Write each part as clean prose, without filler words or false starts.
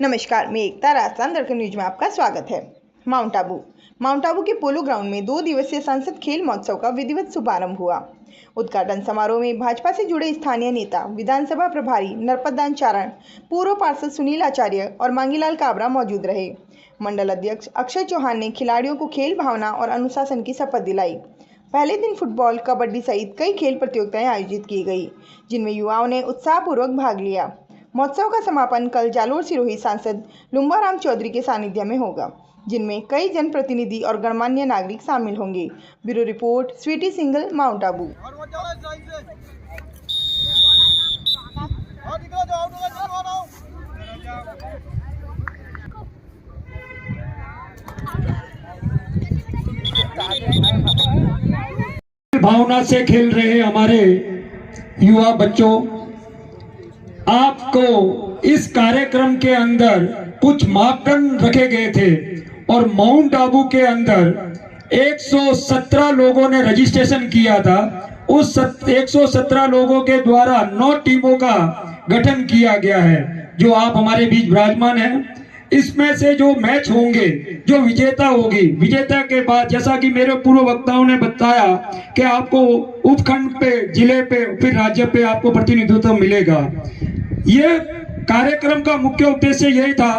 नमस्कार, मैं एकता राजस्थान दर्पण न्यूज में आपका स्वागत है। माउंट आबू के पोलो ग्राउंड में 2 दिवसीय संसद खेल महोत्सव का विधिवत शुभारंभ हुआ। उद्घाटन समारोह में भाजपा से जुड़े स्थानीय नेता, विधानसभा प्रभारी नरपतदान चारण, पूर्व पार्षद सुनील आचार्य और मांगीलाल काबरा मौजूद रहे। मंडल अध्यक्ष अक्षय चौहान ने खिलाड़ियों को खेल भावना और अनुशासन की शपथ दिलाई। पहले दिन फुटबॉल, कबड्डी सहित कई खेल प्रतियोगिताएं आयोजित की गई, जिनमें युवाओं ने उत्साहपूर्वक भाग लिया। महोत्सव का समापन कल जालोर सिरोही सांसद लुम्बाराम चौधरी के सानिध्य में होगा, जिनमें कई जनप्रतिनिधि और गणमान्य नागरिक शामिल होंगे। Bureau report, Sweety Singhal, Mount Abu. भावना से खेल रहे हमारे युवा बच्चों, आपको इस कार्यक्रम के अंदर कुछ मापदंड रखे गए थे और माउंट आबू के अंदर 117 लोगों ने रजिस्ट्रेशन किया था। उस 117 लोगों के द्वारा 9 टीमों का गठन किया गया है, जो आप हमारे बीच विराजमान हैं। इसमें से जो मैच होंगे, जो विजेता होगी, विजेता के बाद जैसा कि मेरे पूर्व वक्ताओं ने बताया कि आपको उपखंड पे, जिले पे, फिर राज्य पे आपको प्रतिनिधित्व मिलेगा। ये कार्यक्रम का मुख्य उद्देश्य यही था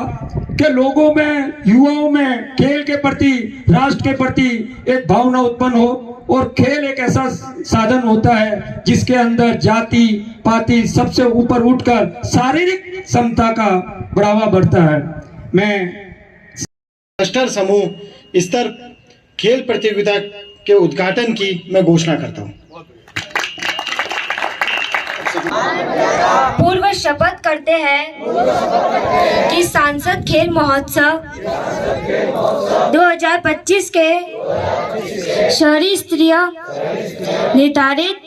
कि लोगों में, युवाओं में खेल के प्रति, राष्ट्र के प्रति एक भावना उत्पन्न हो। और खेल एक ऐसा साधन होता है जिसके अंदर जाति पाति सबसे ऊपर उठकर शारीरिक क्षमता का बढ़ावा बढ़ता है। मैं क्लस्टर समूह स्तर खेल प्रतियोगिता के उद्घाटन की मैं घोषणा करता हूं। पूर्व शपथ करते हैं कि सांसद खेल महोत्सव 2025 के शहरी स्तरीय निर्धारित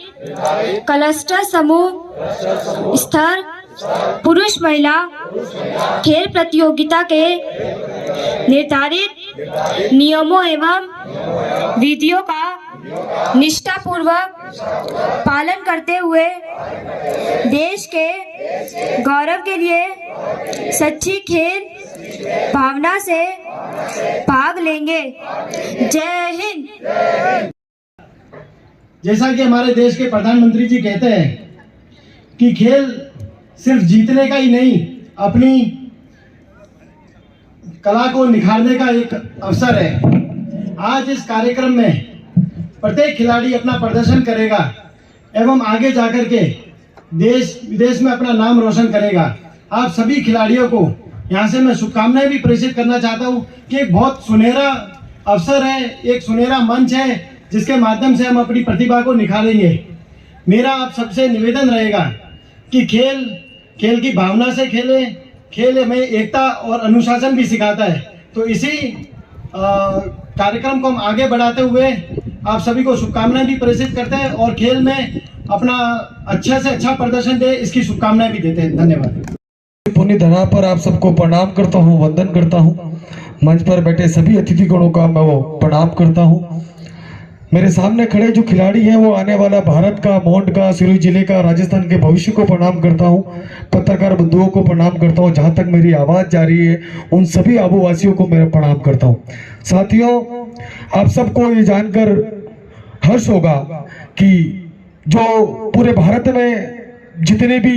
क्लस्टर समूह स्तर पुरुष महिला खेल प्रतियोगिता के निर्धारित नियमों एवं विधियों का निष्ठापूर्वक पालन करते हुए देश के गौरव के लिए सच्ची खेल भावना से भाग लेंगे। जय हिंद। जैसा कि हमारे देश के प्रधानमंत्री जी कहते हैं कि खेल सिर्फ जीतने का ही नहीं, अपनी कला को निखारने का एक अवसर है। आज इस कार्यक्रम में प्रत्येक खिलाड़ी अपना प्रदर्शन करेगा एवं आगे जाकर के देश विदेश में अपना नाम रोशन करेगा। आप सभी खिलाड़ियों को यहाँ से मैं शुभकामनाएं भी प्रेषित करना चाहता हूँ कि एक बहुत सुनहरा अवसर है, एक सुनहरा मंच है जिसके माध्यम से हम अपनी प्रतिभा को निखारेंगे। मेरा आप सबसे निवेदन रहेगा कि खेल की भावना से खेलें। खेल में एकता और अनुशासन भी सिखाता है। तो इसी कार्यक्रम को हम आगे बढ़ाते हुए आप सभी को शुभकामनाएं भी प्रेषित करते हैं और खेल में अपना अच्छा से अच्छा प्रदर्शन दे, इसकी शुभकामनाएं भी देते हैं। धन्यवाद। पुण्य धरा पर आप सबको प्रणाम करता हूं, वंदन करता हूं। मंच पर बैठे सभी अतिथिगणों का मैं वो प्रणाम करता हूं। मेरे सामने खड़े जो खिलाड़ी हैं वो आने वाला भारत का, माउंट का, सिरोही जिले का, राजस्थान के भविष्य को प्रणाम करता हूं। पत्रकार बंधुओं को प्रणाम करता हूं। जहां तक मेरी आवाज जा रही है उन सभी आबूवासियों को मैं प्रणाम करता हूं। साथियों, आप सबको ये जानकर हर्ष होगा कि जो पूरे भारत में जितने भी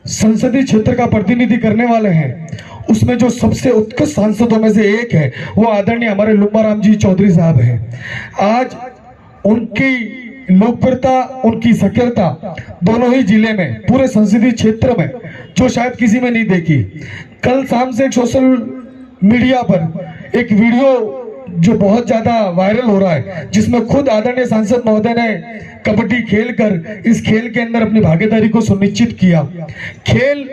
संसदीय क्षेत्र का प्रतिनिधि करने वाले हैं, उसमें जो सबसे उत्कृष्ट सांसदों में से एक है वो आदरणीय हमारे लुम्बाराम जी चौधरी साहब हैं। आज उनकी लोकप्रियता, उनकी सक्रियता दोनों ही जिले में, पूरे संसदीय क्षेत्र में, जो शायद किसी में नहीं देखी। कल शाम से एक सोशल मीडिया पर एक वीडियो जो बहुत ज्यादा वायरल हो रहा है, जिसमें खुद आदरणीय सांसद महोदय ने कबड्डी खेलकर इस खेल के अंदर अपनी भागीदारी को सुनिश्चित किया। खेल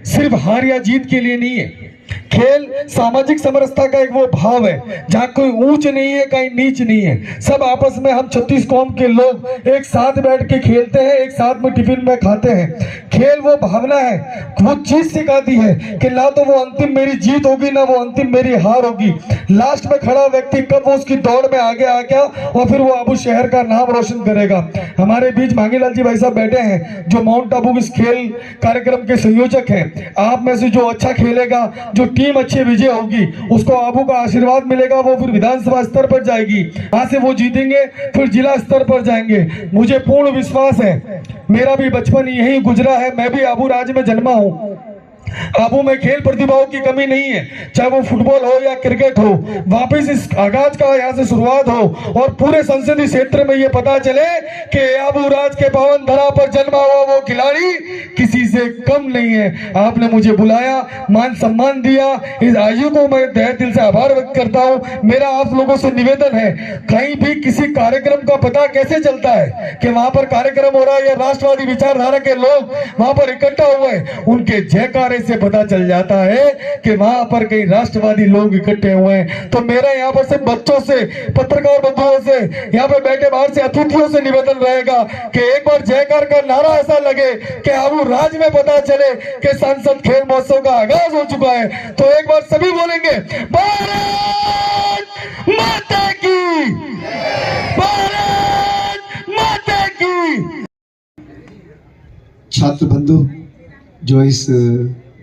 सिर्फ हार या जीत के लिए नहीं है, खेल सामाजिक समरसता का एक वो भाव है जहाँ कोई ऊंच नहीं है, कहीं नीच नहीं है। सब आपस में हम 36 कौम के लोग एक साथ बैठ के खेलते हैं, एक साथ में टिफिन में खाते हैं। खेल वो भावना है, वो चीज सिखाती है कि ना तो वो अंतिम मेरी जीत होगी, ना वो अंतिम मेरी हार होगी। लास्ट में खड़ा व्यक्ति कब वो उसकी दौड़ में आगे आ गया और फिर वो आबू शहर का नाम रोशन करेगा। हमारे बीच मांगीलाल जी भाई साहब बैठे हैं जो माउंट आबू इस खेल कार्यक्रम के संयोजक हैं। आप में से जो अच्छा खेलेगा, जो टीम अच्छी विजय होगी, उसको आबू का आशीर्वाद मिलेगा, वो फिर विधानसभा स्तर पर जाएगी, वहां से वो जीतेंगे, फिर जिला स्तर पर जाएंगे। मुझे पूर्ण विश्वास है, मेरा भी बचपन यहीं गुजरा है, मैं भी आबू राज्य में जन्मा हूं। आबू में खेल प्रतिभाओं की कमी नहीं है, चाहे वो फुटबॉल हो या क्रिकेट हो। वापस इस आगाज का यहाँ से शुरुआत हो और पूरे संसदीय क्षेत्र में ये पता चले कि आबू राज के पावन धरा पर जन्मा हुआ वो खिलाड़ी किसी से कम नहीं है। आपने मुझे बुलाया, मान सम्मान दिया, इस आयु को मैं तहे दिल से आभार व्यक्त करता हूँ। मेरा आप लोगों से निवेदन है, कहीं भी किसी कार्यक्रम का पता कैसे चलता है कि वहां पर कार्यक्रम हो रहा है या राष्ट्रवादी विचारधारा के लोग वहां पर इकट्ठा हुए, उनके जयकारे से पता चल जाता है कि वहां पर कई राष्ट्रवादी लोग इकट्ठे हुए हैं। तो मेरा यहाँ पर से बच्चों से, पत्रकार बंधुओं से, यहाँ पे बैठे बाहर से अतिथियों से निवेदन रहेगा कि एक बार जयकार का नारा ऐसा लगे कि आबू राज्य में पता चले कि संसद खेल महोत्सव का आगाज हो चुका है। तो एक बार सभी बोलेंगे भारत माता की, भारत माता की। छात्र बंधु जो इस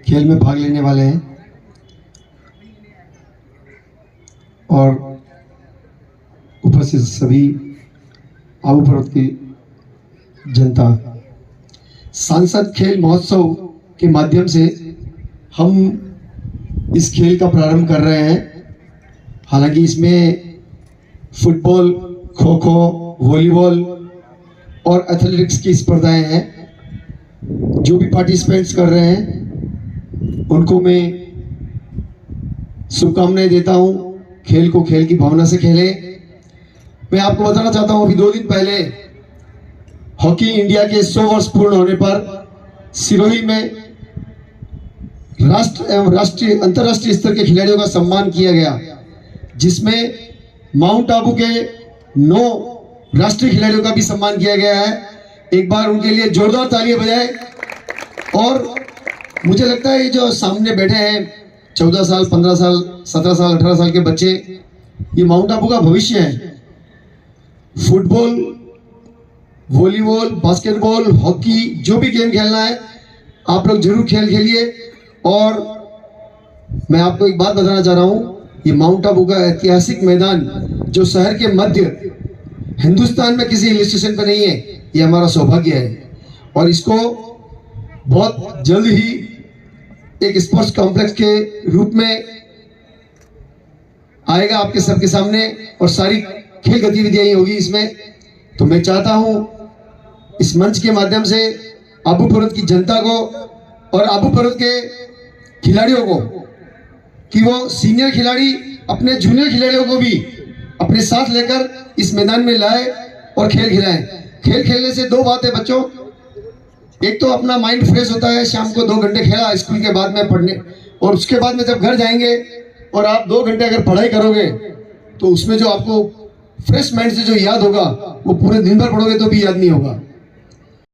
खेल में भाग लेने वाले हैं और उपस्थित सभी आबू पर्वत की जनता, सांसद खेल महोत्सव के माध्यम से हम इस खेल का प्रारंभ कर रहे हैं। हालांकि इसमें फुटबॉल, खो खो, वॉलीबॉल और एथलेटिक्स की स्पर्धाएं हैं। जो भी पार्टिसिपेंट्स कर रहे हैं उनको मैं शुभकामनाएं देता हूं। खेल को खेल की भावना से खेलें। मैं आपको बताना चाहता हूं, अभी 2 दिन पहले हॉकी इंडिया के 100 वर्ष पूर्ण होने पर सिरोही में राष्ट्र एवं राष्ट्रीय अंतर्राष्ट्रीय स्तर के खिलाड़ियों का सम्मान किया गया, जिसमें माउंट आबू के 9 राष्ट्रीय खिलाड़ियों का भी सम्मान किया गया है। एक बार उनके लिए जोरदार तालियां बजाएं। और मुझे लगता है ये जो सामने बैठे हैं 14 साल, 15 साल, 17 साल, 18 साल के बच्चे, ये माउंट आबू का भविष्य है। फुटबॉल, वॉलीबॉल, बास्केटबॉल, हॉकी, जो भी गेम खेलना है आप लोग जरूर खेलिए। और मैं आपको एक बात बताना चाह रहा हूँ, ये माउंट आबू का ऐतिहासिक मैदान जो शहर के मध्य हिंदुस्तान में किसी हिल स्टेशन पर नहीं है, ये हमारा सौभाग्य है। और इसको बहुत जल्द ही एक स्पोर्ट्स कॉम्प्लेक्स के रूप में आएगा आपके सबके सामने और सारी खेल गतिविधियां ही होगी इसमें। तो मैं चाहता हूं इस मंच के माध्यम से आबू पर्वत की जनता को और आबू पर्वत के खिलाड़ियों को कि वो सीनियर खिलाड़ी अपने जूनियर खिलाड़ियों को भी अपने साथ लेकर इस मैदान में लाए और खेल खिलाएं। खेल खेलने से 2 बातें बच्चों, एक तो अपना माइंड फ्रेश होता है, शाम को 2 घंटे खेला स्कूल के बाद में पढ़ने, और उसके बाद में जब घर जाएंगे और आप 2 घंटे अगर पढ़ाई करोगे तो उसमें जो आपको फ्रेश माइंड से जो याद होगा वो पूरे दिन भर पढ़ोगे तो भी याद नहीं होगा।